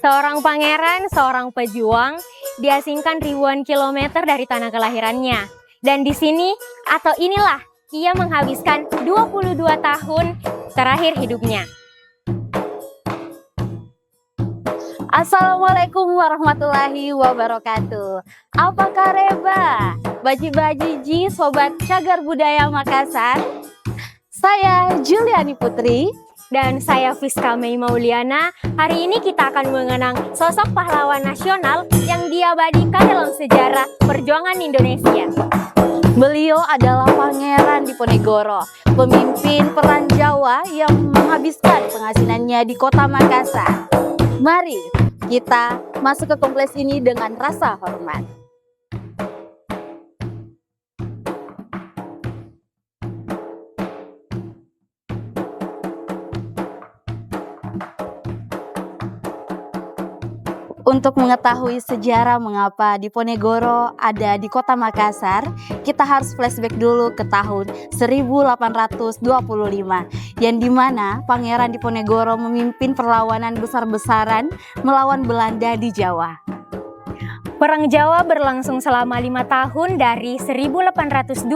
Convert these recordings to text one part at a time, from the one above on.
Seorang pangeran, seorang pejuang, diasingkan ribuan kilometer dari tanah kelahirannya. Dan di sini atau inilah ia menghabiskan 22 tahun terakhir hidupnya. Assalamualaikum warahmatullahi wabarakatuh. Apa kabar, baji-baji sobat cagar budaya Makassar? Saya Juliani Putri. Dan saya Fiska Mei Mauliana. Hari ini kita akan mengenang sosok pahlawan nasional yang diabadikan dalam sejarah perjuangan Indonesia. Beliau adalah Pangeran Diponegoro, pemimpin perang Jawa yang menghabiskan penghasilannya di kota Makassar. Mari kita masuk ke kompleks ini dengan rasa hormat. Untuk mengetahui sejarah mengapa Diponegoro ada di kota Makassar, kita harus flashback dulu ke tahun 1825, yang dimana Pangeran Diponegoro memimpin perlawanan besar-besaran melawan Belanda di Jawa. Perang Jawa berlangsung selama 5 tahun dari 1825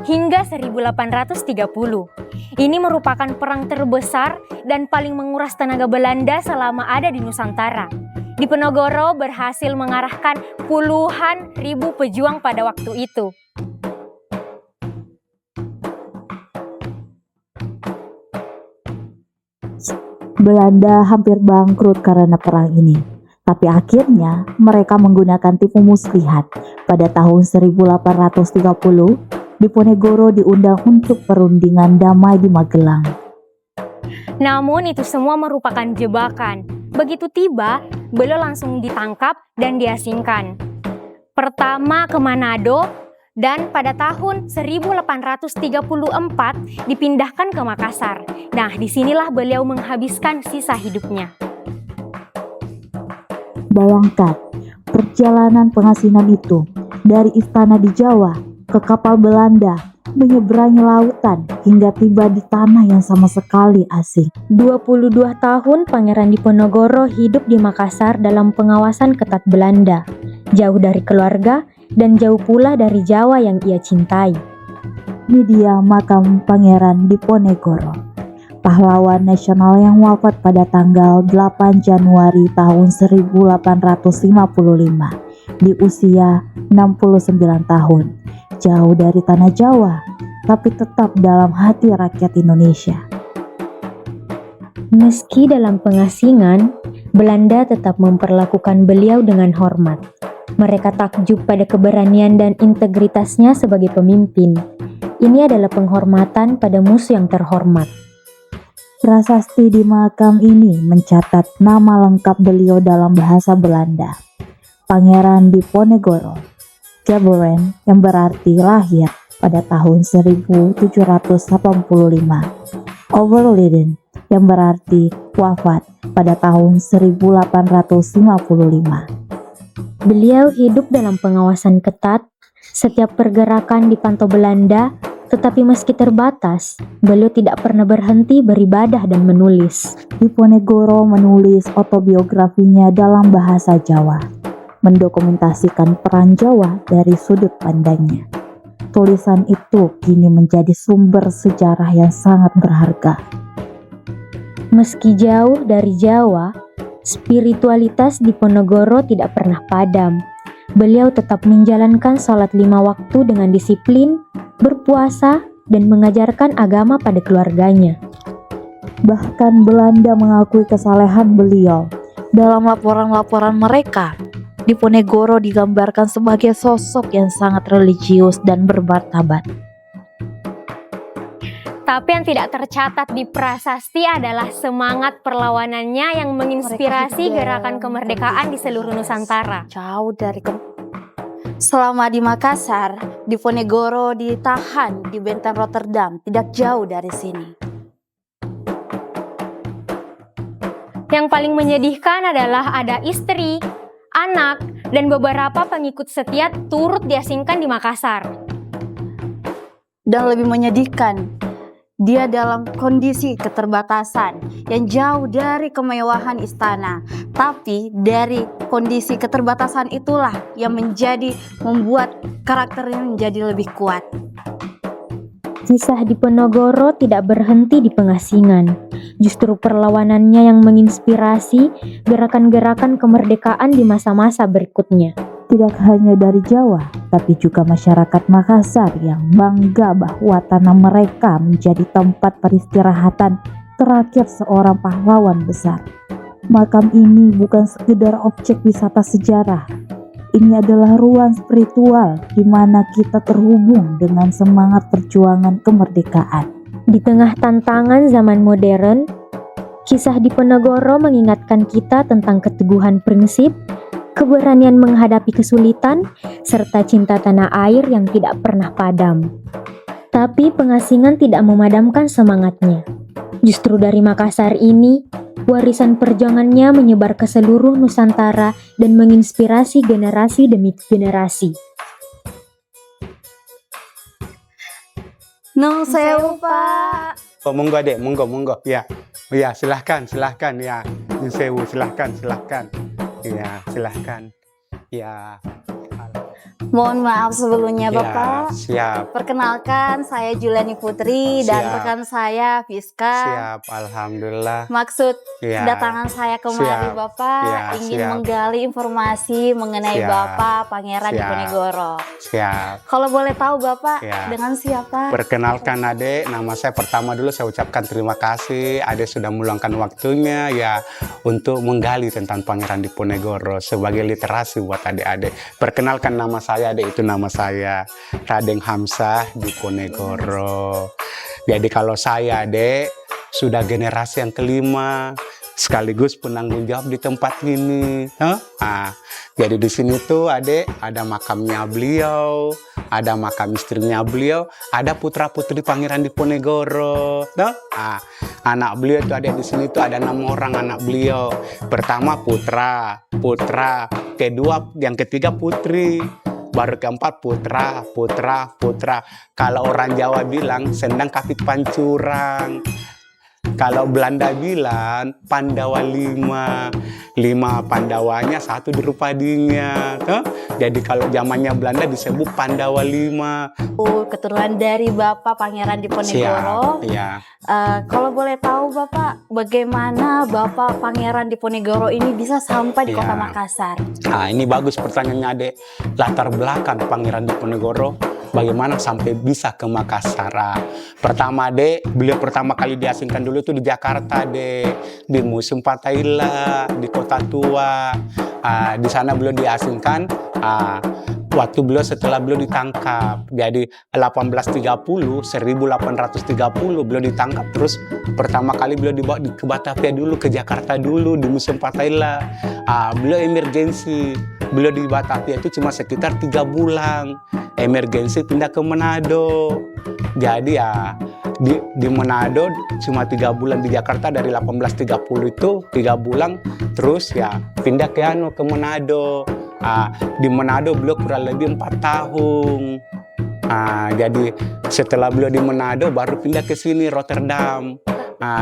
hingga 1830. Ini merupakan perang terbesar dan paling menguras tenaga Belanda selama ada di Nusantara. Diponegoro berhasil mengarahkan puluhan ribu pejuang pada waktu itu. Belanda hampir bangkrut karena perang ini. Tapi akhirnya mereka menggunakan tipu muslihat. Pada tahun 1830, Diponegoro diundang untuk perundingan damai di Magelang. Namun itu semua merupakan jebakan. Begitu tiba, beliau langsung ditangkap dan diasingkan. Pertama ke Manado dan pada tahun 1834 dipindahkan ke Makassar. Nah, disinilah beliau menghabiskan sisa hidupnya. Bayangkan, perjalanan pengasingan itu dari istana di Jawa ke kapal Belanda, menyeberangi lautan hingga tiba di tanah yang sama sekali asing. 22 tahun Pangeran Diponegoro hidup di Makassar dalam pengawasan ketat Belanda, jauh dari keluarga dan jauh pula dari Jawa yang ia cintai. Ini dia makam Pangeran Diponegoro, pahlawan nasional yang wafat pada tanggal 8 Januari tahun 1855 di usia 69 tahun. Jauh dari tanah Jawa, tapi tetap dalam hati rakyat Indonesia. Meski dalam pengasingan, Belanda tetap memperlakukan beliau dengan hormat. Mereka takjub pada keberanian dan integritasnya sebagai pemimpin. Ini adalah penghormatan pada musuh yang terhormat. Prasasti di makam ini mencatat nama lengkap beliau dalam bahasa Belanda. Pangeran Diponegoro, Geboren, yang berarti lahir pada tahun 1785. Overleden, yang berarti wafat pada tahun 1855. Beliau hidup dalam pengawasan ketat. Setiap pergerakan dipantau Belanda, tetapi meski terbatas, beliau tidak pernah berhenti beribadah dan menulis. Diponegoro menulis autobiografinya dalam bahasa Jawa, mendokumentasikan peran Jawa dari sudut pandangnya. Tulisan itu kini menjadi sumber sejarah yang sangat berharga. Meski jauh dari Jawa, spiritualitas Diponegoro tidak pernah padam. Beliau tetap menjalankan sholat 5 waktu dengan disiplin, berpuasa, dan mengajarkan agama pada keluarganya. Bahkan Belanda mengakui kesalehan beliau. Dalam laporan-laporan mereka, Diponegoro digambarkan sebagai sosok yang sangat religius dan bermartabat. Tapi yang tidak tercatat di prasasti adalah semangat perlawanannya yang menginspirasi gerakan kemerdekaan di seluruh Nusantara. Selama di Makassar, Diponegoro ditahan di Benteng Rotterdam, tidak jauh dari sini. Yang paling menyedihkan adalah ada istri, anak, dan beberapa pengikut setia turut diasingkan di Makassar. Dan lebih menyedihkan, Dia dalam kondisi keterbatasan yang jauh dari kemewahan istana. Tapi dari kondisi keterbatasan itulah yang membuat karakternya menjadi lebih kuat. Kisah Diponegoro tidak berhenti di pengasingan. Justru perlawanannya yang menginspirasi gerakan-gerakan kemerdekaan di masa-masa berikutnya. Tidak hanya dari Jawa, tapi juga masyarakat Makassar yang bangga bahwa tanah mereka menjadi tempat peristirahatan terakhir seorang pahlawan besar. Makam ini bukan sekedar objek wisata sejarah. Ini adalah ruang spiritual di mana kita terhubung dengan semangat perjuangan kemerdekaan. Di tengah tantangan zaman modern, kisah Diponegoro mengingatkan kita tentang keteguhan prinsip, keberanian menghadapi kesulitan, serta cinta tanah air yang tidak pernah padam. Tapi pengasingan tidak memadamkan semangatnya. Justru dari Makassar ini, warisan perjuangannya menyebar ke seluruh Nusantara dan menginspirasi generasi demi generasi. Nung sewu, Pak. Oh, monggo Dek, monggo. Ya. Ya, silahkan ya. Nyun sewu, silahkan. Ya, silahkan. Ya. Mohon maaf sebelumnya, Ya, Bapak. siap. Perkenalkan, saya Juliani Putri dan Siap. rekan saya Fiska. Siap, alhamdulillah. Maksud Ya. kedatangan saya kemari, Siap. Bapak, Ya, ingin siap. menggali informasi mengenai Siap. Bapak Pangeran Siap. Diponegoro. Siap. Kalau boleh tahu, Bapak, Ya. dengan siapa? Perkenalkan Ade, nama saya pertama dulu saya ucapkan terima kasih Ade sudah meluangkan waktunya ya untuk menggali tentang Pangeran Diponegoro sebagai literasi buat adik-adik. Perkenalkan nama saya Ade, itu nama saya Raden Hamzah Diponegoro. Jadi kalau saya Ade sudah generasi yang kelima sekaligus penanggung jawab di tempat ini. Jadi di sini tuh ada makamnya beliau, ada makam istrinya beliau, ada putra putri Pangeran Diponegoro. Anak beliau tuh ada di sini tuh ada 6 orang anak beliau. Pertama putra, kedua, yang ketiga putri. Baru keempat putra. Kalau orang Jawa bilang sendang kapit pancurang. Kalau Belanda bilang Pandawa 5 Pandawanya 1 Drupadinya. Jadi kalau zamannya Belanda disebut Pandawa 5. Keturunan dari Bapak Pangeran Diponegoro. Siap, ya. Kalau boleh tahu, Bapak, bagaimana Bapak Pangeran Diponegoro ini bisa sampai di Ya. Kota Makassar? Nah, ini bagus pertanyaannya, Dek. Latar belakang Pangeran Diponegoro, bagaimana sampai bisa ke Makassar? Pertama, Dek, beliau pertama kali diasingkan dulu tuh di Jakarta, Dek. Di Museum Fatahillah, di Kota Tua. Di sana beliau diasingkan. Setelah beliau ditangkap. Jadi 1830 beliau ditangkap, terus pertama kali beliau dibawa ke Batavia dulu, ke Jakarta dulu, di Museum Fatahillah. Beliau emergensi. Beliau di Batavia itu cuma sekitar 3 bulan. Emergensi pindah ke Manado. Jadi di Manado cuma 3 bulan, di Jakarta dari 1830 itu 3 bulan, terus ya pindah ke Manado. Di Manado beliau kurang lebih 4 tahun. Jadi setelah beliau di Manado baru pindah ke sini Rotterdam.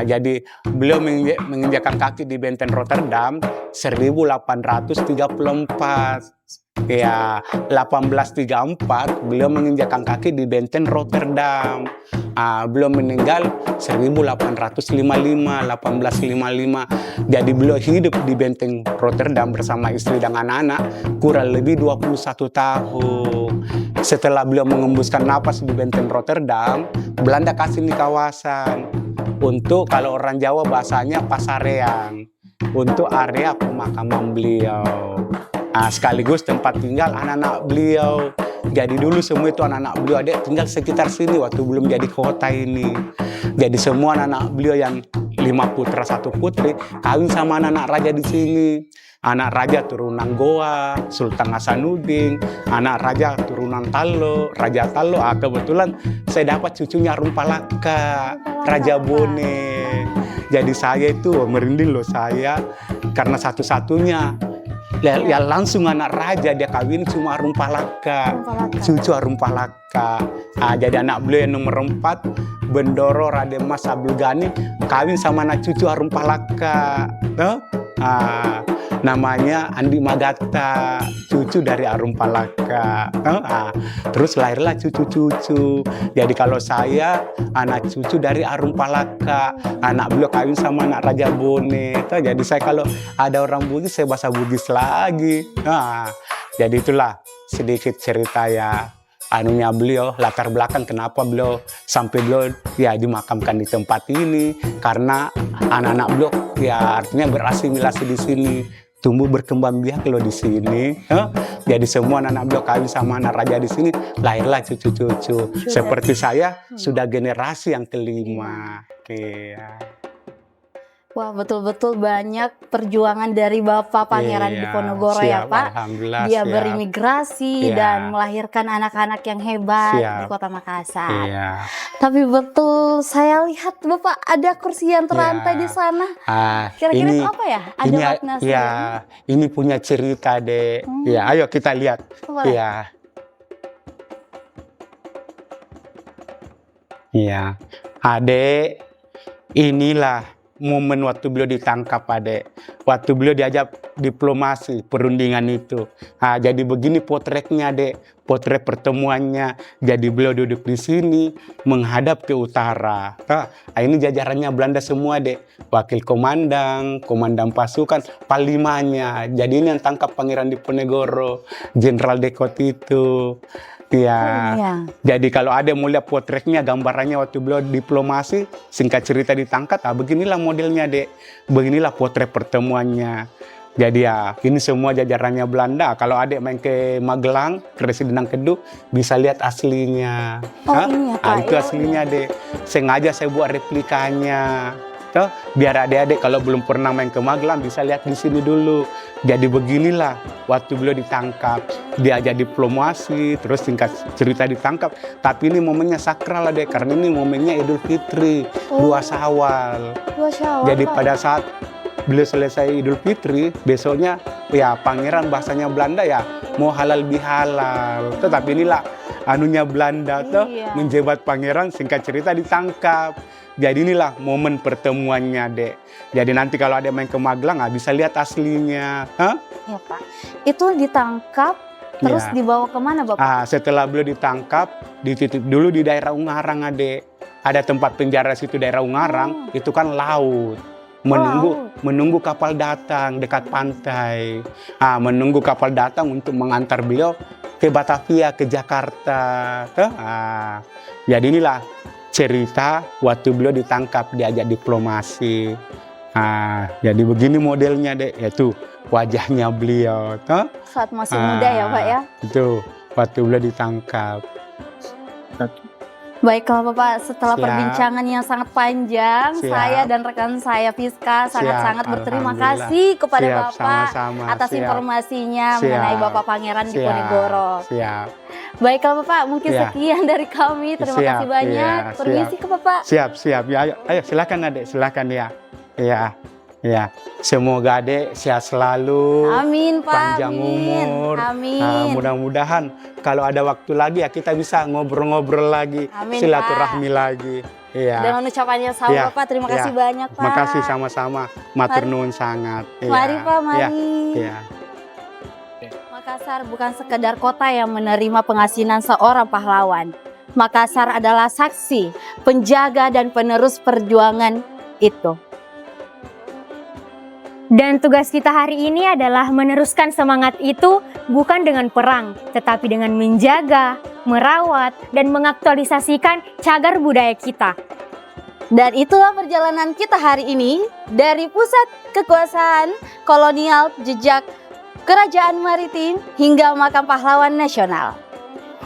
Jadi beliau menginjakkan kaki di benteng Rotterdam 1834. Ya, 1834 beliau menginjakkan kaki di benteng Rotterdam. Beliau meninggal 1855. Jadi beliau hidup di benteng Rotterdam bersama istri dan anak-anak kurang lebih 21 tahun. Setelah beliau mengembuskan napas di benteng Rotterdam, Belanda kasih nih kawasan untuk, kalau orang Jawa bahasanya Pasarean, untuk area pemakaman beliau. Sekaligus tempat tinggal anak-anak beliau. Jadi dulu semua itu anak-anak beliau tinggal sekitar sini waktu belum jadi kota ini. Jadi semua anak-anak beliau yang 5 putra 1 putri kawin sama anak-anak raja di sini. Anak raja turunan Goa, Sultan Hasanuddin, anak raja turunan Talo, Raja Talo. Kebetulan saya dapat cucunya Rumpalaka, Raja Bone. Jadi saya itu merinding loh saya, karena satu-satunya Ya langsung anak raja dia kawin cuma Arum Palaka, cucu Arum Palaka. Jadi anak beliau yang nomor 4 Bendoro Raden Mas Abdul Ghani kawin sama anak cucu Arum Palaka. Namanya Andi Magatta, cucu dari Arum Palaka. Terus lahirlah cucu-cucu. Jadi kalau saya anak cucu dari Arum Palaka, anak beliau kawin sama anak Raja Bone. Jadi saya kalau ada orang Bugis saya bahasa Bugis lagi. Jadi itulah sedikit cerita ya anunya beliau, latar belakang kenapa beliau sampai beliau ya dimakamkan di tempat ini, karena anak-anak beliau ya artinya berasimilasi di sini, tumbuh berkembang biak loh di sini. Jadi semua anak-anak beliau kawin sama anak raja di sini, lahirlah cucu-cucu. Seperti saya sudah generasi yang kelima. Wah, betul-betul banyak perjuangan dari Bapak Pangeran Diponegoro ya Pak. Alhamdulillah, dia berimigrasi dan melahirkan anak-anak yang hebat di Kota Makassar. Tapi betul saya lihat Bapak ada kursi yang terantai di sana. Kira-kira itu apa ya? Ada makna sendiri? Ini punya cerita deh. Ya, ayo kita lihat. Ya, adek, inilah momen waktu beliau ditangkap adek, waktu beliau diajak diplomasi perundingan itu. Jadi begini potretnya adek, potret pertemuannya. Jadi beliau duduk di sini menghadap ke utara. Ini jajarannya Belanda semua dek, wakil komandan, komandan pasukan, panlimanya. Jadi ini yang tangkap Pangeran Diponegoro, Jenderal Dekot itu. Jadi kalau ada mau lihat potretnya, gambarannya waktu beliau diplomasi, singkat cerita ditangkap, beginilah modelnya dek, beginilah potret pertemuannya. Jadi ya ini semua jajarannya Belanda. Kalau adek main ke Magelang, ke Residenan Kedu, bisa lihat aslinya. Itu aslinya dek, sengaja saya buat replikanya. Biar adik-adik kalau belum pernah main ke Magelang bisa lihat di sini dulu. Jadi beginilah waktu beliau ditangkap, diajak diplomasi, terus singkat cerita ditangkap. Tapi ini momennya sakral deh, karena ini momennya Idul Fitri, 2 Syawal. Jadi pada saat beliau selesai Idul Fitri, besoknya ya pangeran bahasanya Belanda ya mau halal bihalal. Tapi inilah anunya Belanda tuh menjebat pangeran, singkat cerita ditangkap. Jadi inilah momen pertemuannya dek. Jadi nanti kalau ada main ke Magelang bisa lihat aslinya. Ya Pak. Itu ditangkap terus dibawa kemana Bapak? Setelah beliau ditangkap, dititip dulu di daerah Ungarang adek. Ada tempat penjara situ daerah Ungarang, itu kan laut. Menunggu kapal datang dekat pantai. Menunggu kapal datang untuk mengantar beliau ke Batavia, ke Jakarta. Jadi inilah cerita waktu beliau ditangkap, diajak diplomasi. Jadi begini modelnya dek, yaitu wajahnya beliau. Saat masih muda ya Pak ya? Itu waktu beliau ditangkap. Baiklah Bapak, setelah perbincangan yang sangat panjang, saya dan rekan saya Fiska sangat-sangat berterima kasih kepada Bapak atas informasinya mengenai Bapak Pangeran Diponegoro. Baiklah Bapak, mungkin sekian dari kami. Terima kasih banyak. Permisi ke Bapak. Siap. Ya, ayo silakan adek, silakan ya. Ya. Semoga adek sehat selalu. Amin Pak. Panjang umur. Amin. Mudah-mudahan kalau ada waktu lagi ya kita bisa ngobrol-ngobrol lagi. Amin, silaturahmi lagi. Dengan ucapannya sama Bapak, terima kasih banyak Pak. Makasih sama-sama. Matur nuwun sangat. Mari Pak, mari. Makassar bukan sekedar kota yang menerima pengasinan seorang pahlawan. Makassar adalah saksi, penjaga dan penerus perjuangan itu. Dan tugas kita hari ini adalah meneruskan semangat itu bukan dengan perang, tetapi dengan menjaga, merawat, dan mengaktualisasikan cagar budaya kita. Dan itulah perjalanan kita hari ini dari pusat kekuasaan kolonial, jejak kerajaan maritim, hingga makam pahlawan nasional.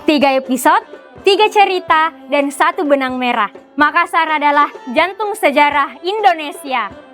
3 episode, 3 cerita, dan 1 benang merah. Makassar adalah jantung sejarah Indonesia.